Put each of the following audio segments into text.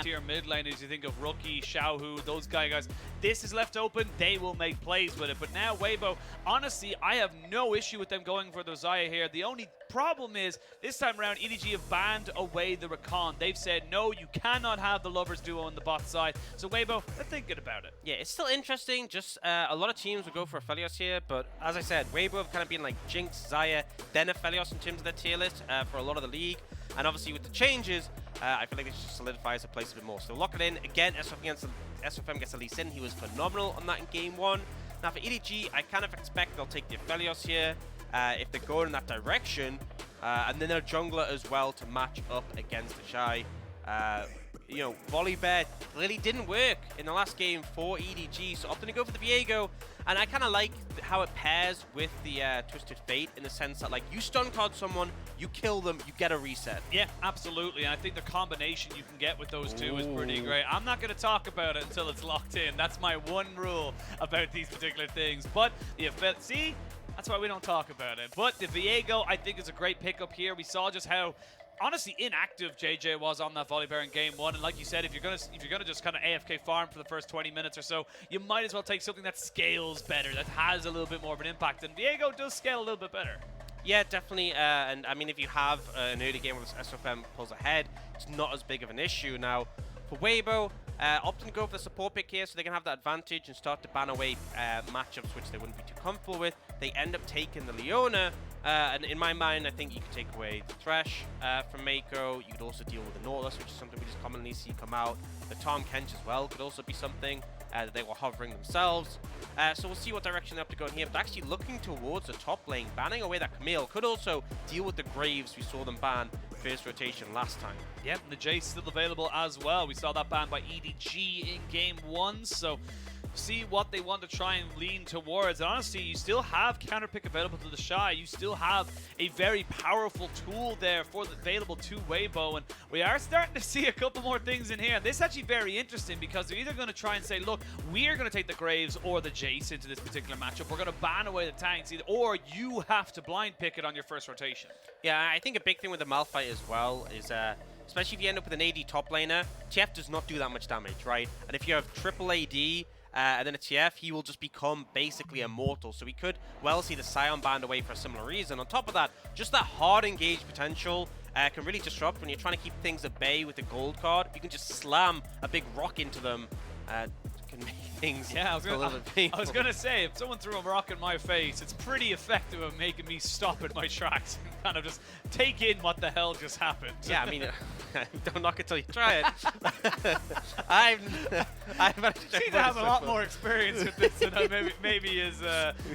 tier mid lane as you think of Rookie, Xiaohu, those guys. This is left open, they will make plays with it. But now Weibo, honestly, I have no issue with them going for the Xayah here. The only problem is, this time around, EDG have banned away the Rakan. They've said, no, you cannot have the Lovers duo on the bot side. So Weibo, they're thinking about it. Yeah, it's still interesting. Just a lot of teams would go for Aphelios here, but as I said, Weibo have kind of been like Jinx, Xayah, then Aphelios in terms of their tier list for a lot of the league. And obviously with the changes, I feel like it just solidifies the place a bit more. So lock it in. Again, SofM gets Lee Sin. He was phenomenal on that in game 1. Now for EDG, I kind of expect they'll take the Aphelios here if they're going in that direction. And then their jungler as well to match up against TheShy. You know, Volibear really didn't work in the last game for EDG, so opting to go for the Viego. And I kind of like how it pairs with the Twisted Fate in the sense that, like, you stun card someone, you kill them, you get a reset. Yeah, absolutely. And I think the combination you can get with those two is pretty great. I'm not going to talk about it until it's locked in. That's my one rule about these particular things. But the see, that's why we don't talk about it. But the Viego, I think, is a great pickup here. We saw just how honestly inactive Jiejie was on that Volibear in game 1, and like you said, if you're gonna just kind of AFK farm for the first 20 minutes or so, you might as well take something that scales better, that has a little bit more of an impact, and Viego does scale a little bit better. Yeah, definitely, and I mean, if you have an early game where SofM pulls ahead, it's not as big of an issue. Now, for Weibo, opting to go for the support pick here so they can have that advantage and start to ban away matchups which they wouldn't be too comfortable with. They end up taking the Leona, and in my mind, I think you could take away the Thresh from Meiko. You could also deal with the Nautilus, which is something we just commonly see come out. The Tom Kench as well could also be something that they were hovering themselves. So we'll see what direction they have to go in here. But actually looking towards the top lane, banning away that Camille could also deal with the Graves we saw them ban first rotation last time. Yep, and the Jayce still available as well. We saw that ban by EDG in game 1, so see what they want to try and lean towards. And honestly, you still have counter pick available to TheShy. You still have a very powerful tool there available to Weibo, and we are starting to see a couple more things in here. This is actually very interesting because they're either going to try and say, look, we are going to take the Graves or the Jayce into this particular matchup. We're going to ban away the tanks, or you have to blind pick it on your first rotation. Yeah, I think a big thing with the Malphite as well is especially if you end up with an AD top laner, TF does not do that much damage, right? And if you have triple AD and then a TF, he will just become basically immortal. So we could well see the Sion banned away for a similar reason. On top of that, just that hard engage potential can really disrupt when you're trying to keep things at bay with the gold card. You can just slam a big rock into them. Can make things a little bit painful. I was gonna say, if someone threw a rock in my face, it's pretty effective at making me stop at my tracks and kind of just take in what the hell just happened. Yeah, I mean, don't knock it till you try it. I've seem to have a lot more experience with this than I maybe is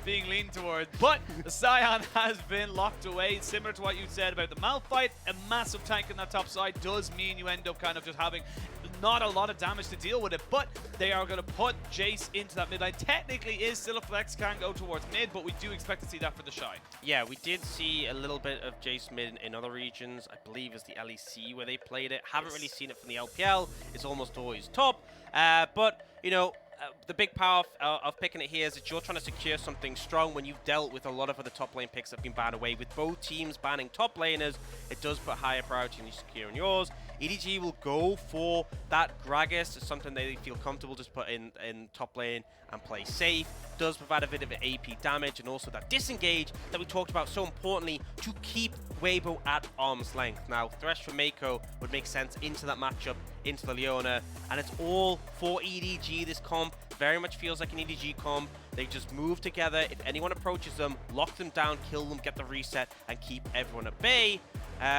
being leaned towards. But the Sion has been locked away, similar to what you said about the Malphite. A massive tank in that top side does mean you end up kind of just having not a lot of damage to deal with it, but they are going to put Jayce into that mid lane. Technically is still a flex, can go towards mid, but we do expect to see that for TheShy. Yeah, we did see a little bit of Jayce mid in other regions. I believe it's the LEC where they played it. Haven't really seen it from the LPL. It's almost always top. But, you know, the big power of picking it here is that you're trying to secure something strong when you've dealt with a lot of other top lane picks that have been banned away. With both teams banning top laners, it does put higher priority on you securing yours. EDG will go for that Gragas. It's something they feel comfortable just put in top lane and play safe. Does provide a bit of AP damage and also that disengage that we talked about so importantly to keep Weibo at arm's length. Now, Thresh for Meiko would make sense into that matchup, into the Leona, and it's all for EDG. This comp very much feels like an EDG comp. They just move together. If anyone approaches them, lock them down, kill them, get the reset, and keep everyone at bay.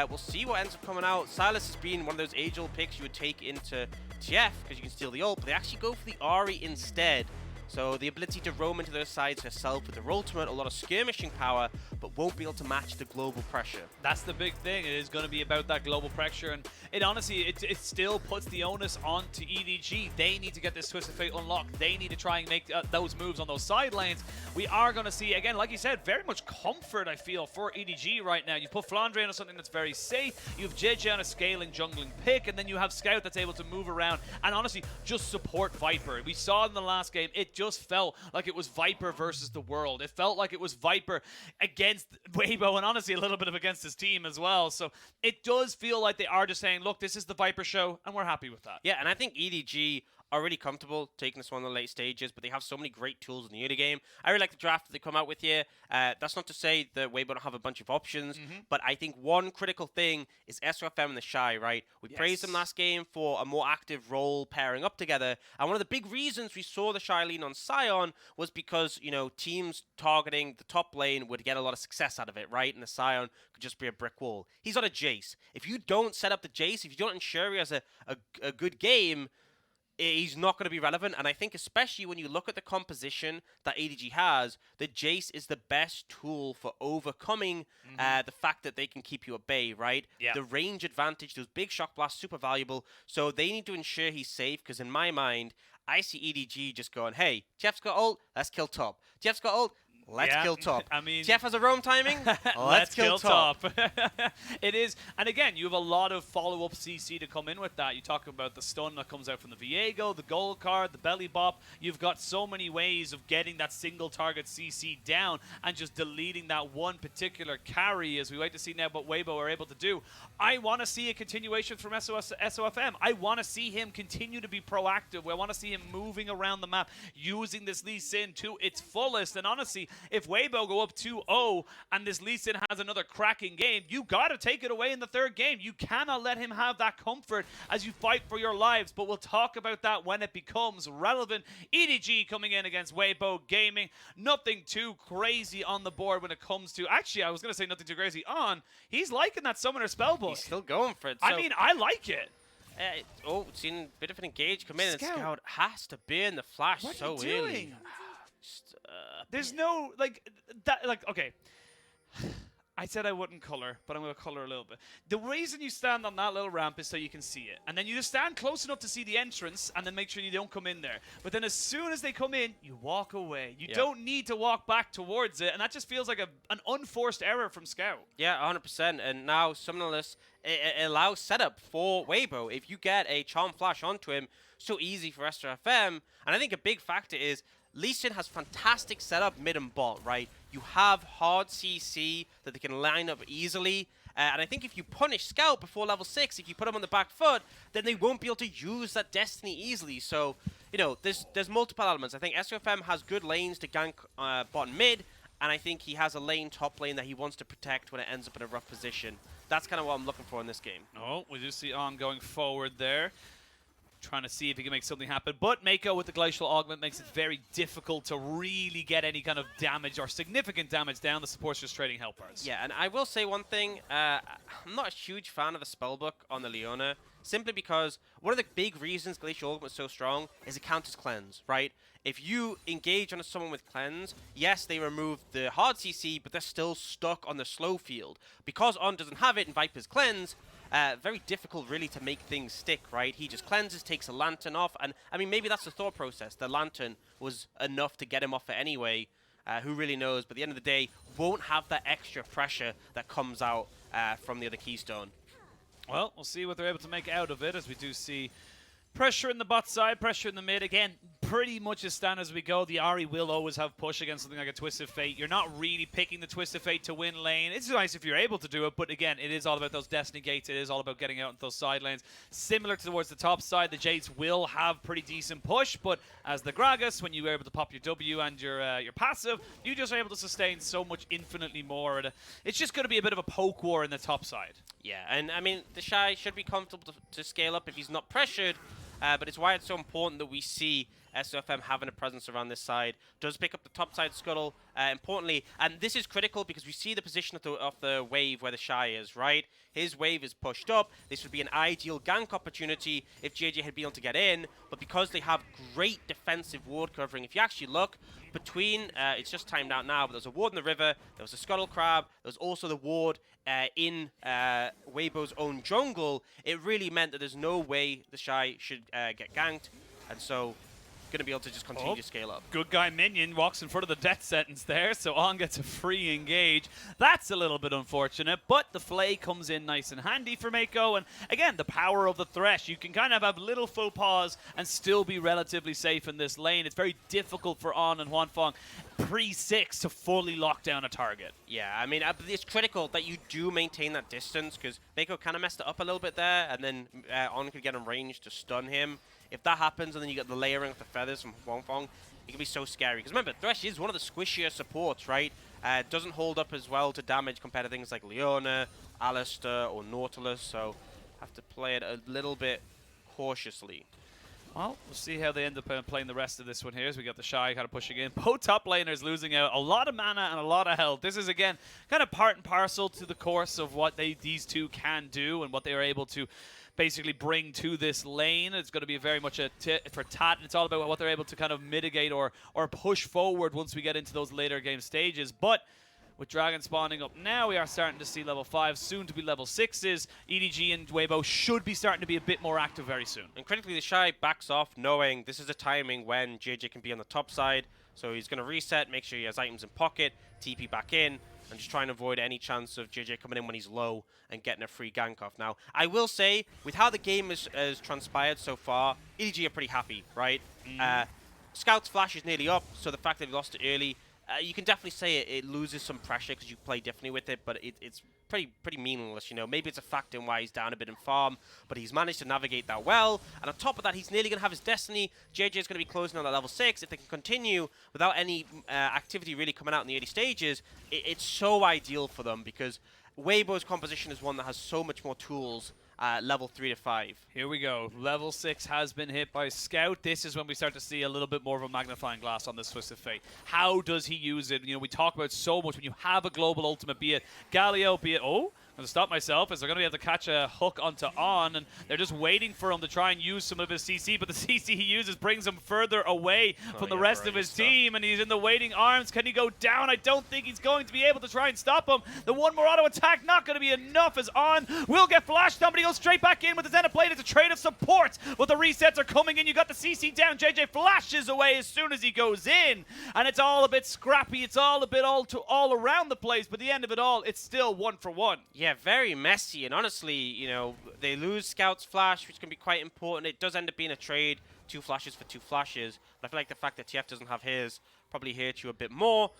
We'll see what ends up coming out. Sylas has been one of those age-old picks you would take into TF because you can steal the ult, but they actually go for the Ahri instead. So the ability to roam into those sides herself with her ultimate, a lot of skirmishing power, but won't be able to match the global pressure. That's the big thing. It is going to be about that global pressure, and it honestly, it still puts the onus onto EDG. They need to get this Twisted Fate unlocked. They need to try and make those moves on those side lanes. We are going to see, again, like you said, very much comfort, I feel, for EDG right now. You put Flandre into something that's very safe. You have Jiejie on a scaling jungling pick, and then you have Scout that's able to move around and honestly just support Viper. We saw in the last game, it just just felt like it was Viper versus the world. It felt like it was Viper against Weibo, and honestly a little bit of against his team as well. So it does feel like they are just saying, look, this is the Viper show, and we're happy with that. Yeah, and I think EDG are really comfortable taking this one in the late stages, but they have so many great tools in the early game. I really like the draft that they come out with here. That's not to say that Weibo don't have a bunch of options, but I think one critical thing is SofM and TheShy, right? We praised them last game for a more active role pairing up together, and one of the big reasons we saw TheShy lean on Sion was because, you know, teams targeting the top lane would get a lot of success out of it, right? And the Sion could just be a brick wall. He's on a Jayce. If you don't set up the Jayce, if you don't ensure he has a good game, he's not going to be relevant. And I think especially when you look at the composition that EDG has, the Jayce is the best tool for overcoming the fact that they can keep you at bay, right? Yeah. The range advantage, those big shock blasts, super valuable. So they need to ensure he's safe, because in my mind, I see EDG just going, hey, Jeff's got ult, let's kill top. Jeff's got ult, let's kill top. I mean, Jeff has a roam timing, let's kill top. It is, and again, you have a lot of follow-up CC to come in with that. You talk about the stun that comes out from the Viego, the gold card, the belly bop. You've got so many ways of getting that single target CC down and just deleting that one particular carry, as we wait to see now what Weibo are able to do. I want to see a continuation from SofM. I want to see him continue to be proactive. I want to see him moving around the map, using this Lee Sin to its fullest. And honestly, if Weibo go up 2-0 and this Lee Sin has another cracking game, you got to take it away in the third game. You cannot let him have that comfort as you fight for your lives, but we'll talk about that when it becomes relevant. EDG coming in against Weibo Gaming. Nothing too crazy on the board when it comes to... Actually, I was going to say nothing too crazy on. He's liking that Summoner Spellbook. He's still going for it. I mean, I like it. Seen a bit of an engage come in, Scout. and Scout has to be in the flash What so are you early. doing? There's no, okay. I said I wouldn't color, but I'm going to color a little bit. The reason you stand on that little ramp is so you can see it. And then you just stand close enough to see the entrance and then make sure you don't come in there. But then as soon as they come in, you walk away. You don't need to walk back towards it. And that just feels like an unforced error from Scout. Yeah, 100%. And now Summonerless, it allows setup for Weibo. If you get a Charm Flash onto him, so easy for SofM. And I think a big factor is Lee Sin has fantastic setup mid and bot, right? You have hard CC that they can line up easily. And I think if you punish Scout before level 6, if you put him on the back foot, then they won't be able to use that Destiny easily. So, you know, there's multiple elements. I think SofM has good lanes to gank bot and mid, and I think he has a lane top lane that he wants to protect when it ends up in a rough position. That's kind of what I'm looking for in this game. Oh, we do see On going forward there, trying to see if he can make something happen. But Meiko with the Glacial Augment makes it very difficult to really get any kind of damage or significant damage down. The support's just trading health bars. Yeah, and I will say one thing. I'm not a huge fan of the spellbook on the Leona, simply because one of the big reasons Glacial Augment is so strong is it counters cleanse, right? If you engage on someone with cleanse, yes, they remove the hard CC, but they're still stuck on the slow field. Because On doesn't have it in Viper's cleanse, very difficult really to make things stick, right? He just cleanses, takes a lantern off, and I mean, maybe that's the thought process. The lantern was enough to get him off it anyway. Who really knows? But at the end of the day, won't have that extra pressure that comes out from the other Keystone. Well, we'll see what they're able to make out of it, as we do see pressure in the bot side, pressure in the mid. Again, pretty much as stand as we go. The Ahri will always have push against something like a Twisted Fate. You're not really picking the Twisted Fate to win lane. It's nice if you're able to do it, but again, it is all about those Destiny Gates. It is all about getting out into those side lanes. Similar towards the top side, the Jayce will have pretty decent push, but as the Gragas, when you are able to pop your W and your passive, you just are able to sustain so much infinitely more. It's just going to be a bit of a poke war in the top side. Yeah, and I mean, TheShy should be comfortable to scale up if he's not pressured. But it's why it's so important that we see SofM having a presence around this side. Does pick up the top side scuttle, importantly. And this is critical because we see the position of the wave where TheShy is, right? His wave is pushed up. This would be an ideal gank opportunity if Jiejie had been able to get in. But because they have great defensive ward covering, if you actually look between, it's just timed out now, but there's a ward in the river, there was a scuttle crab, there was also the ward in Weibo's own jungle. It really meant that there's no way TheShy should get ganked. And so going to be able to just continue to scale up. Good guy minion walks in front of the death sentence there, so On gets a free engage. That's a little bit unfortunate, but the Flay comes in nice and handy for Meiko, and again, the power of the Thresh. You can kind of have little faux pas and still be relatively safe in this lane. It's very difficult for On and Huanfeng pre-6 to fully lock down a target. Yeah, I mean, it's critical that you do maintain that distance, because Meiko kind of messed it up a little bit there, and then On could get in range to stun him. If that happens, and then you get the layering of the feathers from Huanfeng, it can be so scary. Because remember, Thresh is one of the squishier supports, right? Doesn't hold up as well to damage compared to things like Leona, Alistair, or Nautilus, so have to play it a little bit cautiously. Well, we'll see how they end up playing the rest of this one here as we got TheShy kind of pushing in. Both top laners losing out a lot of mana and a lot of health. This is, again, kind of part and parcel to the course of what these two can do and what they are able to basically bring to this lane. It's going to be very much a tit for tat, and it's all about what they're able to kind of mitigate or push forward once we get into those later game stages. But with Dragon spawning up now, we are starting to see level 5, soon to be level 6s. EDG and Weibo should be starting to be a bit more active very soon. And critically, TheShy backs off, knowing this is the timing when Jiejie can be on the top side. So he's going to reset, make sure he has items in pocket, TP back in, and just try and avoid any chance of Jiejie coming in when he's low and getting a free gank off. Now, I will say, with how the game has transpired so far, EDG are pretty happy, right? Scout's flash is nearly up, so the fact that he lost it early, you can definitely say it loses some pressure because you play differently with it, but it's pretty meaningless, you know. Maybe it's a factor in why he's down a bit in farm, but he's managed to navigate that well. And on top of that, he's nearly going to have his destiny. Jiejie is going to be closing on that level 6. If they can continue without any activity really coming out in the early stages, it's so ideal for them, because Weibo's composition is one that has so much more tools. Level 3 to 5. Here we go. Level 6 has been hit by Scout. This is when we start to see a little bit more of a magnifying glass on this Twisted Fate. How does he use it? You know, we talk about so much when you have a global ultimate, be it Galio, be it... Oh, I'm going to stop myself as they're going to be able to catch a hook onto On, and they're just waiting for him to try and use some of his CC, but the CC he uses brings him further away from the rest of his team, and he's in the waiting arms. Can he go down? I don't think he's going to be able to try and stop him. The one more auto attack not going to be enough, as On will get flashed down, but he goes straight back in with his Xenoblade. It's a trade of support, but the resets are coming in. You got the CC down. Jiejie flashes away as soon as he goes in, and it's all a bit scrappy. It's all a bit all around the place, but at the end of it all, it's still 1-for-1. Yeah, very messy, and honestly, you know, they lose Scout's flash, which can be quite important. It does end up being a trade, 2 flashes for 2 flashes, but I feel like the fact that TF doesn't have his probably hurt you a bit more.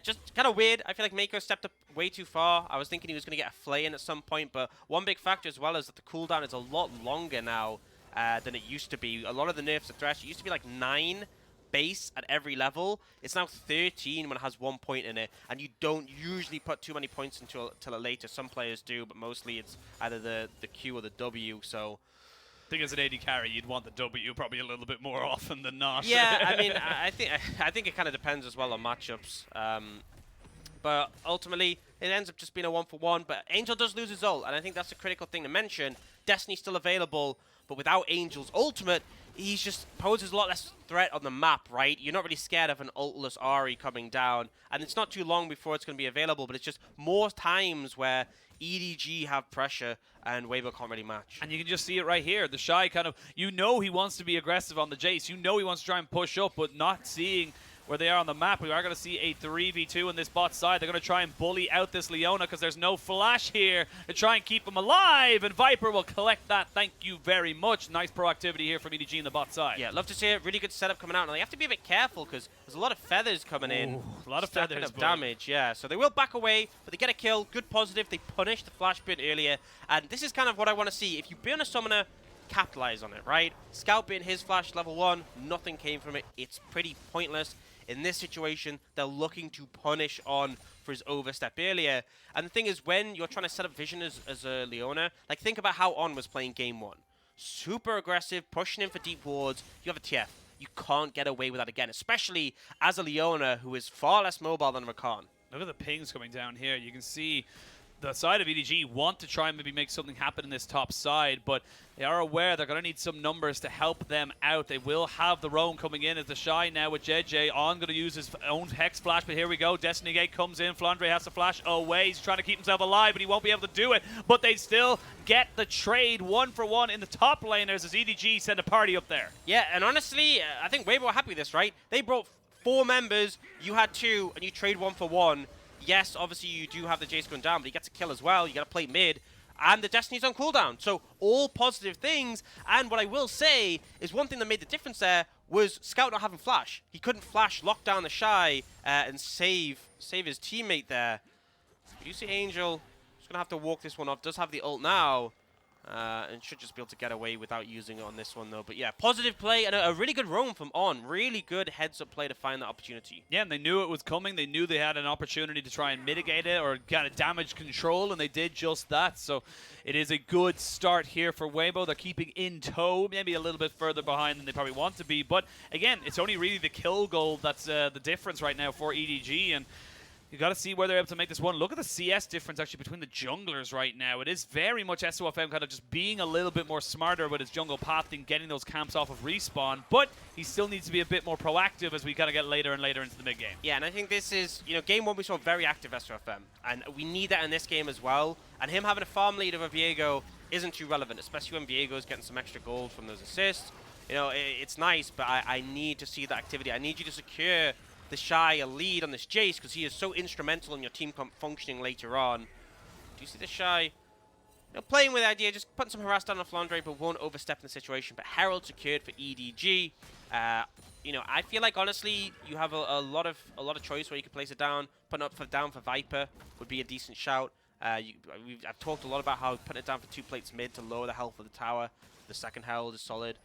Just kind of weird. I feel like Meiko stepped up way too far. I was thinking he was going to get a flay in at some point, but one big factor as well is that the cooldown is a lot longer now than it used to be. A lot of the nerfs of Thresh, it used to be like 9 base at every level. It's now 13 when it has 1 point in it, and you don't usually put too many points until it later. Some players do, but mostly it's either the Q or the W, so... I think as an AD carry, you'd want the W probably a little bit more often than not. Yeah, I mean, I think it kind of depends as well on matchups. But ultimately, it ends up just being a 1-for-1. But Angel does lose his ult, and I think that's a critical thing to mention. Destiny's still available, but without Angel's ultimate, he just poses a lot less threat on the map, right? You're not really scared of an ultless Ahri coming down, and it's not too long before it's going to be available, but it's just more times where EDG have pressure and Weibo can't really match. And you can just see it right here. TheShy kind of, you know he wants to be aggressive on the Jayce. You know he wants to try and push up, but not seeing where they are on the map. We are going to see a 3v2 on this bot side. They're going to try and bully out this Leona because there's no flash here to try and keep him alive, and Viper will collect that. Thank you very much. Nice proactivity here from EDG in the bot side. Yeah, love to see it. Really good setup coming out. Now, they have to be a bit careful because there's a lot of feathers coming in. A lot of feathers. Up damage, yeah. So they will back away, but they get a kill. Good positive. They punish the flash bit earlier. And this is kind of what I want to see. If you burn a summoner, capitalize on it, right? Scout being his flash level 1, nothing came from it. It's pretty pointless. In this situation, they're looking to punish On for his overstep earlier. And the thing is, when you're trying to set up vision as a Leona, like think about how On was playing game 1. Super aggressive, pushing in for deep wards. You have a TF. You can't get away with that again, especially as a Leona who is far less mobile than Rakan. Look at the pings coming down here. You can see the side of EDG want to try and maybe make something happen in this top side, but they are aware they're going to need some numbers to help them out. They will have the roam coming in as TheShy now with Jiejie. On going to use his own Hex Flash, but here we go. Destiny Gate comes in. Flandre has to flash away. He's trying to keep himself alive, but he won't be able to do it. But they still get the trade 1-for-1 in the top laners as EDG send a party up there. Yeah, and honestly, I think Weibo are happy with this, right? They brought 4 members, you had 2, and you trade 1-for-1. Yes, obviously you do have the Jayce going down, but he gets a kill as well. You got to play mid, and the Destiny's on cooldown. So all positive things. And what I will say is one thing that made the difference there was Scout not having flash. He couldn't flash, lock down TheShy, and save his teammate there. You see Angel, just gonna have to walk this one off. Does have the ult now. And should just be able to get away without using it on this one, though. But yeah, positive play and a really good roam from On. Really good heads-up play to find that opportunity. Yeah, and they knew it was coming. They knew they had an opportunity to try and mitigate it or kind of damage control, and they did just that. So it is a good start here for Weibo. They're keeping in tow, maybe a little bit further behind than they probably want to be. But again, it's only really the kill goal that's the difference right now for EDG. And you got to see where they're able to make this one. Look at the CS difference actually between the junglers right now. It is very much SofM kind of just being a little bit more smarter with his jungle path and getting those camps off of respawn. But he still needs to be a bit more proactive as we kind of get later and later into the mid game. Yeah, and I think this is, game 1 we saw very active SofM. And we need that in this game as well. And him having a farm lead over Viego isn't too relevant, especially when Viego's getting some extra gold from those assists. It's nice, but I need to see that activity. I need you to secure TheShy a lead on this Jayce because he is so instrumental in your team functioning later on. Do you see TheShy playing with the idea, just putting some harass down on Flandre, but won't overstep in the situation. But Herald secured for EDG. I feel like honestly you have a lot of choice where you could place it down. Putting up down for Viper would be a decent shout. I've talked a lot about how putting it down for 2 plates mid to lower the health of the tower. The second Herald is solid.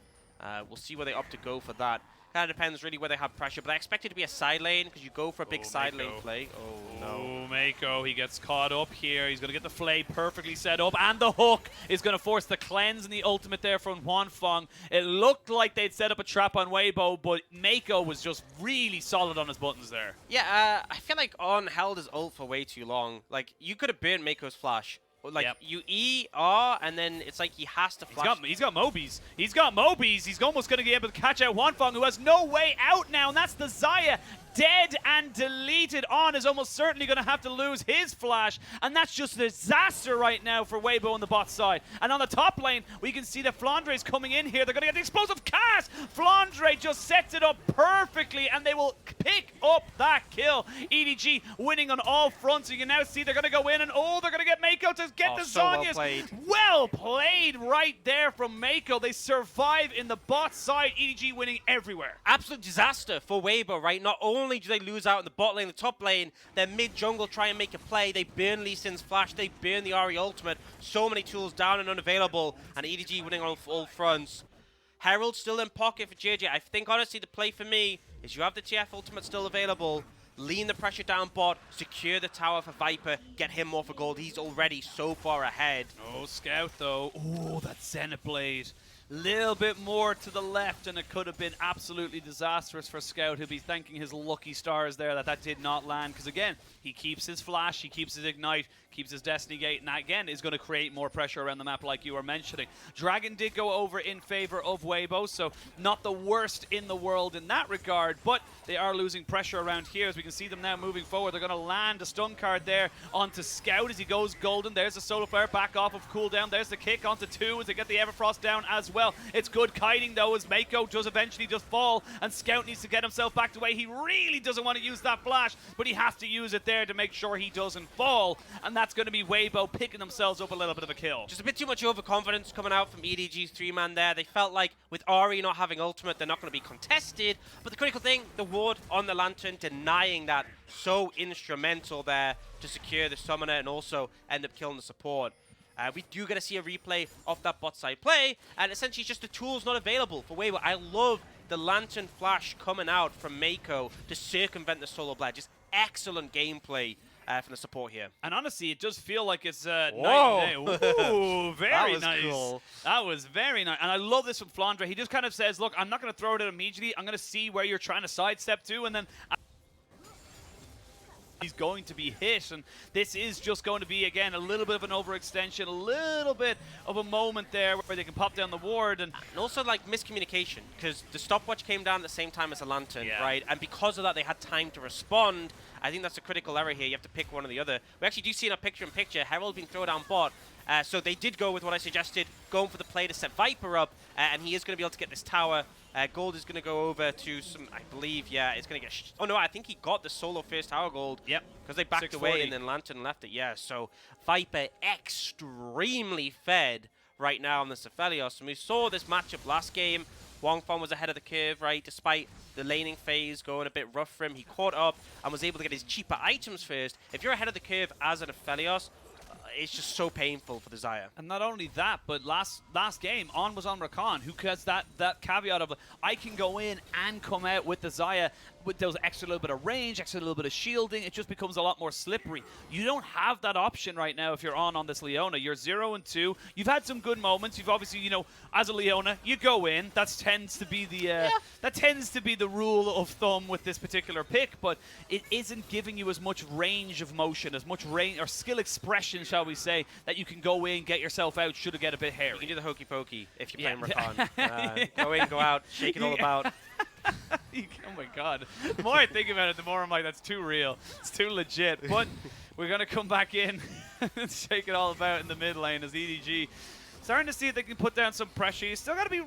We'll see where they opt to go for that. Kind of depends really where they have pressure, but I expect it to be a side lane because you go for a big side lane play. Oh, no. Oh, Meiko, he gets caught up here. He's going to get the flay perfectly set up, and the hook is going to force the cleanse and the ultimate there from Huanfeng. It looked like they'd set up a trap on Weibo, but Meiko was just really solid on his buttons there. Yeah, I feel like On held his ult for way too long. Like, you could have burned Meiko's flash. Like, you E, R, and then it's like he has to flash. He's got Mobies. He's got Mobies. He's almost going to be able to catch out Huanfeng, who has no way out now, and that's the Xayah. Dead and deleted. On is almost certainly going to have to lose his flash, and that's just a disaster right now for Weibo on the bot side. And on the top lane, we can see that Flandre is coming in here. They're going to get the explosive cast. Flandre just sets it up perfectly, and they will pick up that kill. EDG winning on all fronts. You can now see they're going to go in, and they're going to get Meiko to get the Zhonya's. Well played right there from Meiko. They survive in the bot side. EDG winning everywhere. Absolute disaster for Weibo, right? Not only do they lose out in the bot lane, the top lane, their mid jungle try and make a play. They burn Lee Sin's flash, they burn the Ahri ultimate. So many tools down and unavailable, and EDG winning on all fronts. Herald still in pocket for Jiejie. I think honestly the play for me is you have the TF ultimate still available, lean the pressure down bot, secure the tower for Viper, get him more for gold. He's already so far ahead. Oh, Scout though. Oh, that Zenith Blade. Little bit more to the left, and it could have been absolutely disastrous for Scout. He'll be thanking his lucky stars there that did not land, because again, he keeps his flash, he keeps his ignite, keeps his Destiny Gate, and that again is going to create more pressure around the map like you were mentioning. Dragon did go over in favor of Weibo, so not the worst in the world in that regard, but they are losing pressure around here as we can see them now moving forward. They're going to land a stun card there onto Scout as he goes golden. There's the solar flare back off of cooldown. There's the kick onto 2 as they get the Everfrost down as well. It's good kiting though as Meiko does eventually just fall, and Scout needs to get himself back away. He really doesn't want to use that flash, but he has to use it there to make sure he doesn't fall, and that's going to be Weibo picking themselves up a little bit of a kill. Just a bit too much overconfidence coming out from EDG's 3-man there. They felt like with Ahri not having ultimate, they're not going to be contested, but the critical thing, the ward on the Lantern, denying that, so instrumental there to secure the summoner and also end up killing the support. We do get to see a replay of that bot side play, and essentially just the tools not available for Weibo. I love the Lantern flash coming out from Meiko to circumvent the Solar Blade. Just excellent gameplay from the support here. And honestly, it does feel like it's night and day. Ooh, very nice. Cool. That was very nice. And I love this from Flandre. He just kind of says, look, I'm not going to throw it out immediately. I'm going to see where you're trying to sidestep to, and then he's going to be hit, and this is just going to be, again, a little bit of an overextension, a little bit of a moment there where they can pop down the ward. And also, like, miscommunication, because the stopwatch came down at the same time as the lantern, right? And because of that, they had time to respond. I think that's a critical error here. You have to pick one or the other. We actually do see in a picture-in-picture, Herald being thrown down bot. So they did go with what I suggested, going for the play to set Viper up, and he is going to be able to get this tower. Gold is going to go over to some, I believe, yeah, it's going to get... oh, no, I think he got the solo first tower gold. Yep. Because they backed away and then Lantern left it, yeah. So Viper extremely fed right now on this Aphelios. And we saw this matchup last game. Huanfeng was ahead of the curve, right, despite the laning phase going a bit rough for him. He caught up and was able to get his cheaper items first. If you're ahead of the curve as an Aphelios, it's just so painful for the Xayah. And not only that, but last game, On was on Rakan, who has that caveat of, I can go in and come out with the Xayah with those extra little bit of range, extra little bit of shielding. It just becomes a lot more slippery. You don't have that option right now if you're on this Leona. You're 0-2. You've had some good moments. You've obviously, you know, as a Leona, you go in. That tends to be the rule of thumb with this particular pick, but it isn't giving you as much range of motion, as much range or skill expression, shall we say, that you can go in, get yourself out, should it get a bit hairy. You can do the hokey pokey if you're playing Rakan. Go in, go out, shake it all about. Oh my god. The more I think about it, the more I'm like, that's too real. It's too legit. But we're going to come back in and shake it all about in the mid lane as EDG starting to see if they can put down some pressure. You still got to be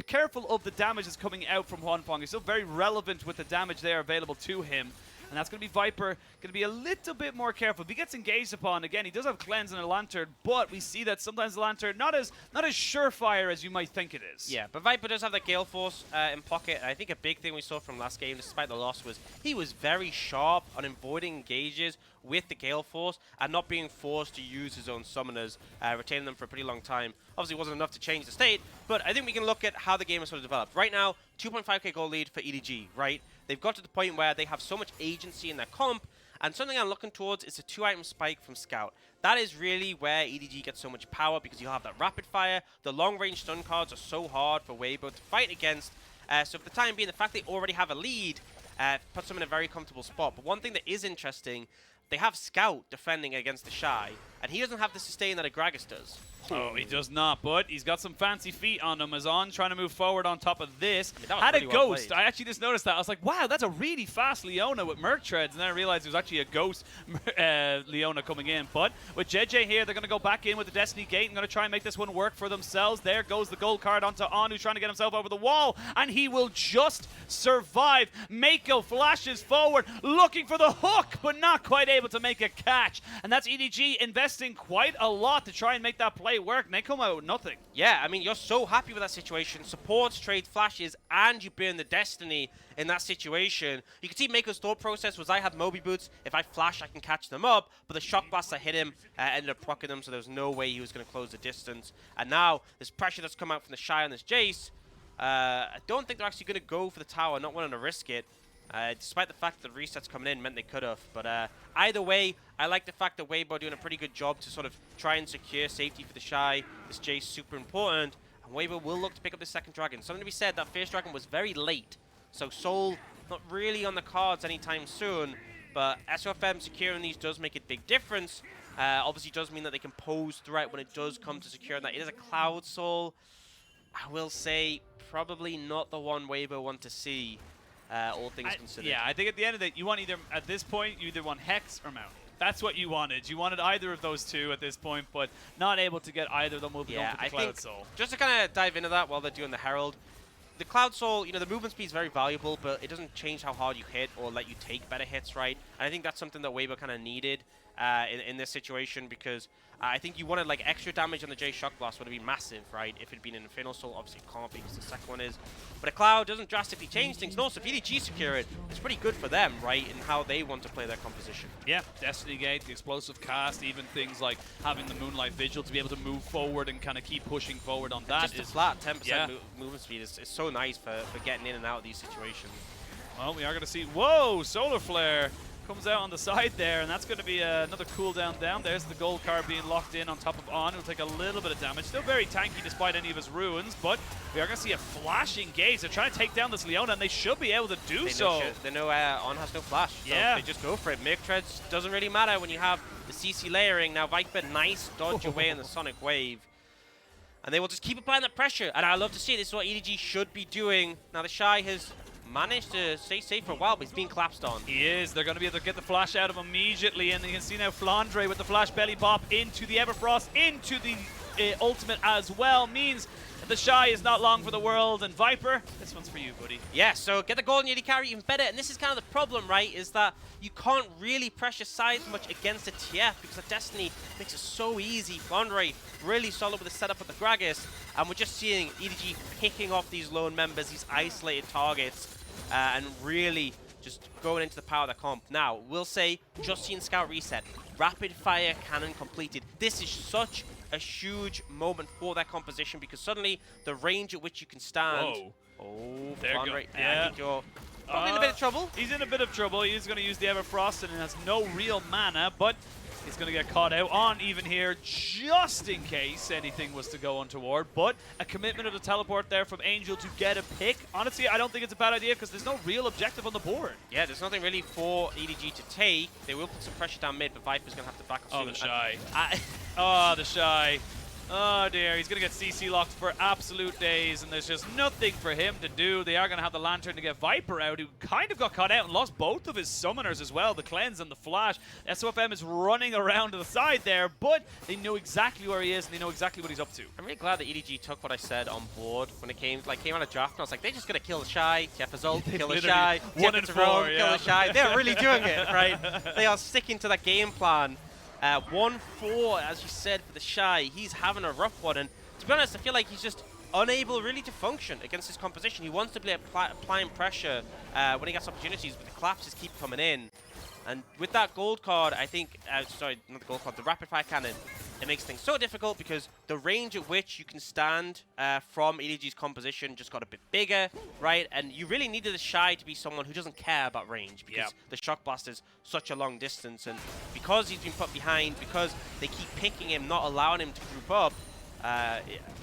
careful of the damage that's coming out from Huanfeng. He's still very relevant with the damage there available to him. And that's going to be Viper, going to be a little bit more careful. If he gets engaged upon, again, he does have Cleanse and a Lantern, but we see that sometimes the Lantern not as surefire as you might think it is. Yeah, but Viper does have that Gale Force in pocket. And I think a big thing we saw from last game, despite the loss, was he was very sharp on avoiding engages with the Gale Force and not being forced to use his own summoners, retaining them for a pretty long time. Obviously, it wasn't enough to change the state, but I think we can look at how the game has sort of developed. Right now, 2.5k goal lead for EDG, right? They've got to the point where they have so much agency in their comp, and something I'm looking towards is a 2-item spike from Scout. That is really where EDG gets so much power, because you have that rapid fire. The long-range stun cards are so hard for Weibo to fight against. So for the time being, the fact they already have a lead puts them in a very comfortable spot. But one thing that is interesting, they have Scout defending against TheShy, and he doesn't have the sustain that a Gragas does. Oh, he does not, but he's got some fancy feet on him as On trying to move forward on top of this. I mean, had really a well ghost. played. I actually just noticed that. I was like, wow, that's a really fast Leona with Merc Treads, and then I realized it was actually a ghost Leona coming in. But with Jiejie here, they're going to go back in with the Destiny Gate and going to try and make this one work for themselves. There goes the gold card onto On, who's trying to get himself over the wall, and he will just survive. Meiko flashes forward, looking for the hook, but not quite able to make a catch. And that's EDG investing quite a lot to try and make that play work, and they come out with nothing. Yeah, I mean, you're so happy with that situation. Supports, trade flashes, and you burn the Destiny in that situation. You can see Meiko's thought process was, I have Moby Boots. If I flash, I can catch them up. But the Shock Blast that hit him ended up procking them, so there was no way he was going to close the distance. And now, this pressure that's come out from TheShy on this Jayce, I don't think they're actually going to go for the tower, not wanting to risk it. Despite the fact that the resets coming in meant they could have. But either way, I like the fact that Weibo are doing a pretty good job to sort of try and secure safety for TheShy. This Jayce super important. And Weibo will look to pick up the second dragon. Something to be said, that first dragon was very late. So Soul not really on the cards anytime soon. But SofM securing these does make a big difference. Obviously does mean that they can pose threat when it does come to securing that. It is a Cloud Soul. I will say probably not the one Weibo want to see. All things considered. Yeah, I think at the end of it, you want either, at this point, you either want Hex or Mount. That's what you wanted. You wanted either of those two at this point, but not able to get either of them. Will be going for the Cloud Soul. Just to kind of dive into that while they're doing the Herald, the Cloud Soul, you know, the movement speed is very valuable, but it doesn't change how hard you hit or let you take better hits, right? And I think that's something that Weibo kind of needed in this situation, because I think you wanted like extra damage on the Jayce Shock Blast would have been massive, right? If it'd been an Infernal Soul, obviously it can't be because the second one is. But a Cloud doesn't drastically change things. And also, if EDG secure it, it's pretty good for them, right? In how they want to play their composition. Yeah, Destiny Gate, the explosive cast, even things like having the Moonlight Vigil to be able to move forward and kind of keep pushing forward on that. Just a flat 10% movement speed is so nice for getting in and out of these situations. Well, we are going to see, whoa, Solar Flare comes out on the side there, and that's going to be another cooldown down. There's the gold card being locked in on top of On. He'll take a little bit of damage. Still very tanky despite any of his ruins, but we are going to see a flash engage. They're trying to take down this Leona, and they should be able to do so. They know On has no flash, so yeah. they just go for it. Mirk Treads doesn't really matter when you have the CC layering. Now Viper, nice dodge away in the Sonic Wave. And they will just keep applying that pressure, and I love to see it. This is what EDG should be doing. Now TheShy has managed to stay safe for a while, but he's being collapsed on. He is. They're going to be able to get the flash out of him immediately, and you can see now Flandre with the flash belly bop into the Everfrost, into the ultimate as well. Means TheShy is not long for the world, and Viper, this one's for you, buddy. Yeah, so get the golden Yeti carry even better, and this is kind of the problem, right, is that you can't really pressure sides much against a TF because the Destiny makes it so easy. Flandre really solid with the setup of the Gragas, and we're just seeing EDG picking off these lone members, these isolated targets, and really just going into the power of the comp. Now, we'll say, just seen Scout reset, rapid fire cannon completed. This is such a huge moment for that composition because suddenly the range at which you can stand. Whoa. Oh, there you go. Yeah. I think you're probably in a bit of trouble. He's in a bit of trouble. He's going to use the Everfrost and has no real mana, but he's going to get caught out on even here just in case anything was to go untoward. But a commitment of the teleport there from Angel to get a pick. Honestly, I don't think it's a bad idea because there's no real objective on the board. Yeah, there's nothing really for EDG to take. They will put some pressure down mid, but Viper's going to have to back up soon. TheShy. Oh, TheShy. Oh dear, he's going to get CC locked for absolute days, and there's just nothing for him to do. They are going to have the Lantern to get Viper out, who kind of got caught out and lost both of his summoners as well, the Cleanse and the Flash. SofM is running around to the side there, but they know exactly where he is, and they know exactly what he's up to. I'm really glad that EDG took what I said on board when it came out of draft, and I was like, they're just going to kill TheShy, TF Result, kill TheShy, TF in 4, kill TheShy. They're really doing it, right? They are sticking to that game plan. 1-4, as you said, for TheShy. He's having a rough one, and to be honest, I feel like he's just unable really to function against his composition. He wants to be applying pressure when he gets opportunities, but the collapses keep coming in. And with that gold card, I think, sorry, not the gold card, the rapid fire cannon, it makes things so difficult because the range at which you can stand from EDG's composition just got a bit bigger, right? And you really needed TheShy to be someone who doesn't care about range because the Shock Blast is such a long distance. And because he's been put behind, because they keep picking him, not allowing him to group up,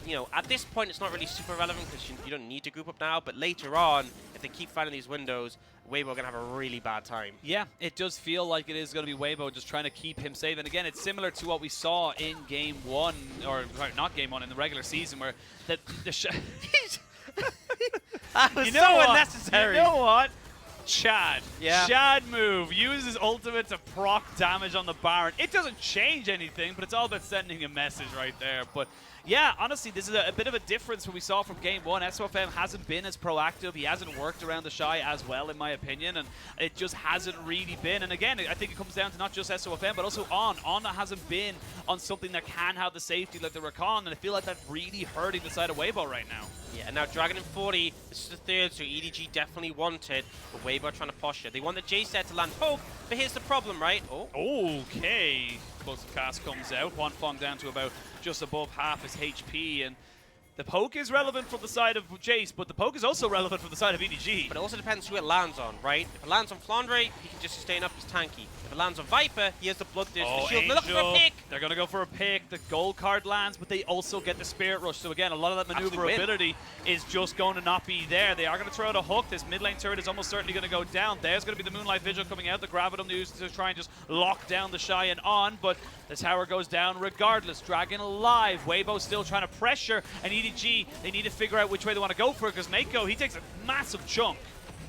you know, at this point it's not really super relevant because you don't need to group up now, but later on, if they keep finding these windows, Weibo are going to have a really bad time. Yeah, it does feel like it is going to be Weibo just trying to keep him safe. And again, it's similar to what we saw in Game 1, or sorry, not Game 1, in the regular season, where the that was so unnecessary. You know what? Chad. Yeah. Chad move. Uses ultimate to proc damage on the Baron. It doesn't change anything, but it's all about sending a message right there. But yeah, honestly, this is a bit of a difference from what we saw from Game 1. SofM hasn't been as proactive. He hasn't worked around TheShy as well, in my opinion, and it just hasn't really been. And again, I think it comes down to not just SofM, but also On. On hasn't been on something that can have the safety like the Rakan, and I feel like that's really hurting the side of Weibo right now. Yeah, now Dragon in 40, this is the third, so EDG definitely wanted, but Weibo are trying to posture. They want the Jayce there to land poke, but here's the problem, right? Oh. Okay. Explosive cast comes out. Huanfeng down to about just above half his HP, and the poke is relevant from the side of Jayce, but the poke is also relevant from the side of EDG. But it also depends who it lands on, right? If it lands on Flandre, he can just sustain up, he's tanky. If it lands on Viper, he has the Bloodthirst, the shield. They're looking for a pick! They're going to go for a pick. The gold card lands, but they also get the Spirit Rush. So again, a lot of that maneuverability is just going to not be there. They are going to throw out a hook. This mid lane turret is almost certainly going to go down. There's going to be the Moonlight Vigil coming out. The Gravitum used to try and just lock down TheShy and On, but the tower goes down regardless. Dragon alive. Weibo still trying to pressure, and EDG, they need to figure out which way they want to go for it, because Meiko, he takes a massive chunk.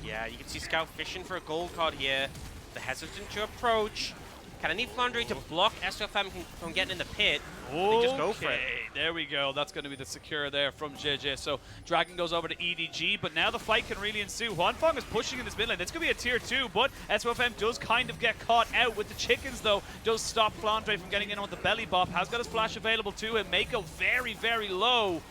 Yeah, you can see Scout fishing for a gold card here. The hesitant to approach. Kind of need Flandre to block SofM from getting in the pit. They just go for it. There we go. That's going to be the secure there from Jiejie. So Dragon goes over to EDG, but now the fight can really ensue. Huanfeng is pushing in this mid lane. It's going to be a tier 2, but SofM does kind of get caught out with the chickens, though. Does stop Flandre from getting in with the belly bop. Has got his flash available to him. Meiko very, very low.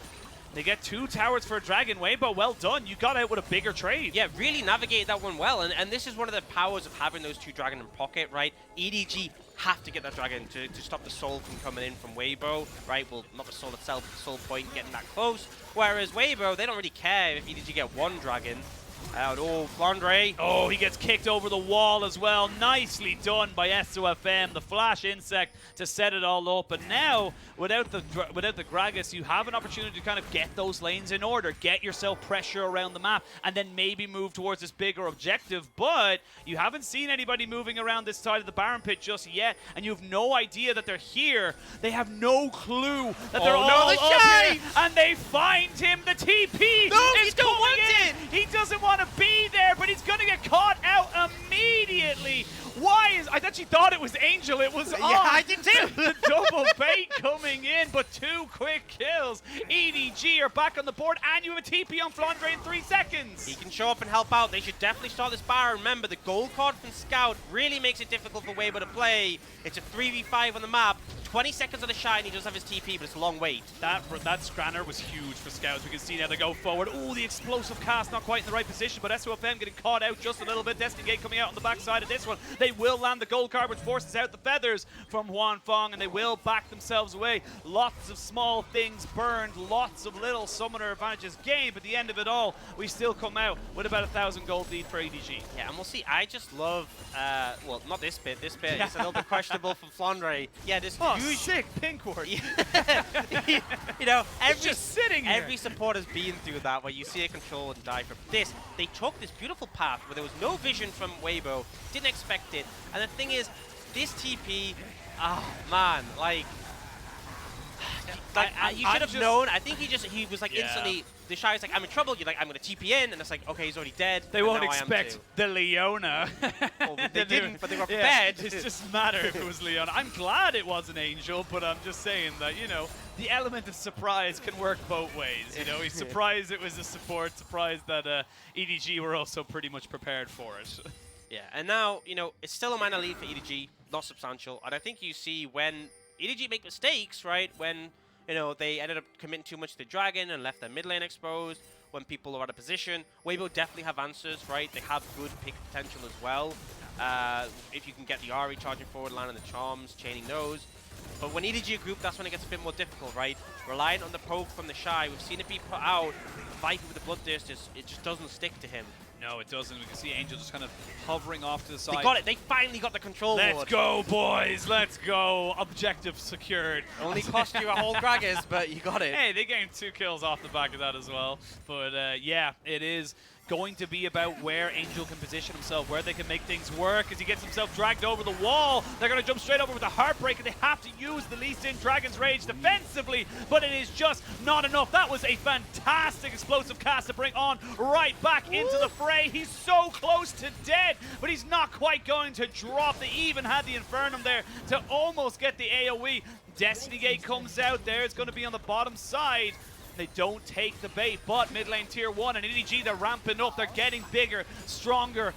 They get 2 towers for a Dragon. Weibo, well done. You got out with a bigger trade. Yeah, really navigated that one well. And this is one of the powers of having those 2 Dragon in pocket, right? EDG have to get that Dragon to stop the soul from coming in from Weibo, right? Well, not the soul itself, but the soul point getting that close. Whereas Weibo, they don't really care if EDG get 1 Dragon. Out, oh, Flandre. Oh, he gets kicked over the wall as well. Nicely done by SofM. The flash insect to set it all up. And now, without the Gragas, you have an opportunity to kind of get those lanes in order, get yourself pressure around the map, and then maybe move towards this bigger objective. But you haven't seen anybody moving around this side of the Baron pit just yet, and you have no idea that they're here. They have no clue that they're all up here, and they find him. The TP is going in. He doesn't want to be there, but he's going to get caught out immediately. Why is... I actually thought it was Angel. It was on. Yeah, I did too. The double bait coming in, but 2 quick kills. EDG are back on the board, and you have a TP on Flandre in 3 seconds. He can show up and help out. They should definitely start this Baron. Remember, the gold card from Scout really makes it difficult for Weibo to play. It's a 3v5 on the map. 20 seconds on TheShy, and he does have his TP, but it's a long wait. That Scranner was huge for Scouts. We can see now they go forward. Oh, the explosive cast not quite in the right position, but SofM getting caught out just a little bit. Destiny Gate coming out on the backside of this one. They will land the gold card, which forces out the feathers from Huanfeng, and they will back themselves away. Lots of small things burned, lots of little summoner advantages gained, but at the end of it all, we still come out with about 1,000 gold lead for EDG. Yeah, and we'll see. I just love, well, not this bit. This bit is a little bit questionable for Flandre. Yeah, this huge... sick pink word. You know, every support has been through that, where you see a control and die from this. They took this beautiful path where there was no vision from Weibo, didn't expect it, and the thing is, this TP, man, like you should have known. I think he was like instantly. TheShy is like, I'm in trouble. You're like, I'm gonna TP in, and it's like, okay, he's already dead. They won't expect the Leona. Well, they didn't, but they were prepared. It just matter if it was Leona. I'm glad it was an Angel, but I'm just saying that, you know, the element of surprise can work both ways. You know, he's surprised it was a support, surprised that EDG were also pretty much prepared for it. Yeah, and now, you know, it's still a minor lead for EDG, not substantial, and I think you see when EDG make mistakes, right, when, you know, they ended up committing too much to the Dragon and left their mid lane exposed, when people are out of position. Weibo definitely have answers, right? They have good pick potential as well. If you can get the Ahri charging forward, landing the charms, chaining those. But when EDG group, that's when it gets a bit more difficult, right? Relying on the poke from TheShy, we've seen it be put out. Viper with the Bloodthirst, it just doesn't stick to him. No, it doesn't. We can see Angel just kind of hovering off to the side. They got it. They finally got the control board. Let's go, boys. Let's go. Objective secured. Only cost you a whole Gragas, but you got it. Hey, they gained 2 kills off the back of that as well. But yeah, it is going to be about where Angel can position himself, where they can make things work. As he gets himself dragged over the wall, they're going to jump straight over with a Heartbreaker. They have to use the least in Dragon's Rage defensively, but it is just not enough. That was a fantastic explosive cast to bring on right back into the fray. He's so close to dead, but he's not quite going to drop. They even had the Infernum there to almost get the AoE. Destiny Gate comes out there. It's going to be on the bottom side. They don't take the bait, but mid lane tier 1 and EDG, they're ramping up. They're getting bigger, stronger,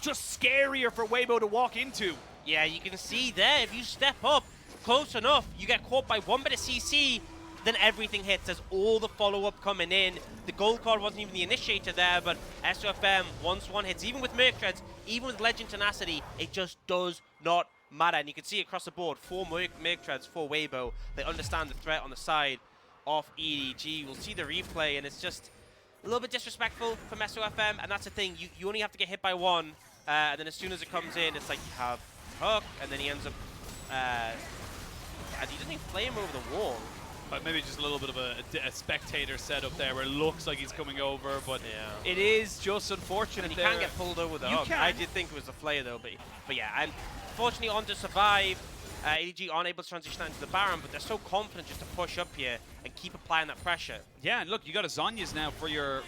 just scarier for Weibo to walk into. Yeah, you can see there, if you step up close enough, you get caught by one bit of CC, then everything hits. There's all the follow-up coming in. The gold card wasn't even the initiator there, but SofM, once one hits, even with Merc Treads, even with Legend Tenacity, it just does not matter. And you can see across the board, 4 Merc Treads for Weibo. They understand the threat on the side of EDG. We'll see the replay, and it's just a little bit disrespectful from SofM, and that's the thing. You only have to get hit by one, and then as soon as it comes in, it's like you have Hook, and then he ends up, and he doesn't even play him over the wall. But maybe just a little bit of a spectator setup there where it looks like he's coming over, but it is just unfortunate. And he can get pulled over the hook. I did think it was a flare though, but yeah, and fortunately on to survive. EDG aren't able to transition that into the Baron, but they're so confident just to push up here and keep applying that pressure. Yeah, and look, you got a Zhonya's now for your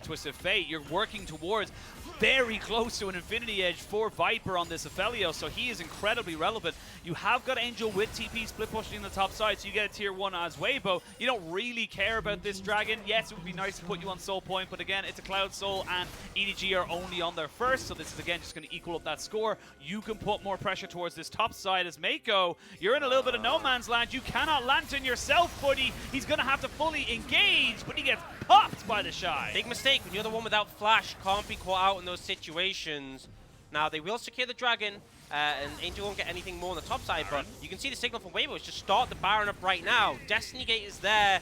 Twisted Fate. You're working towards very close to an Infinity Edge for Viper on this Aphelios, so he is incredibly relevant. You have got Angel with TP split pushing in the top side, so you get a tier 1 as Weibo. You don't really care about this Dragon. Yes, it would be nice to put you on Soul Point, but again, it's a Cloud Soul, and EDG are only on their first, so this is again just going to equal up that score. You can put more pressure towards this top side as Meiko. You're in a little bit of no man's land. You cannot lantern yourself, buddy. He's going to have to fully engage, but he gets popped by TheShy. Big mistake. When you're the one without flash, can't be caught out in those situations. Now, they will secure the Dragon, and Angel won't get anything more on the top side, but you can see the signal from Weibo is just start the Baron up right now. Destiny Gate is there.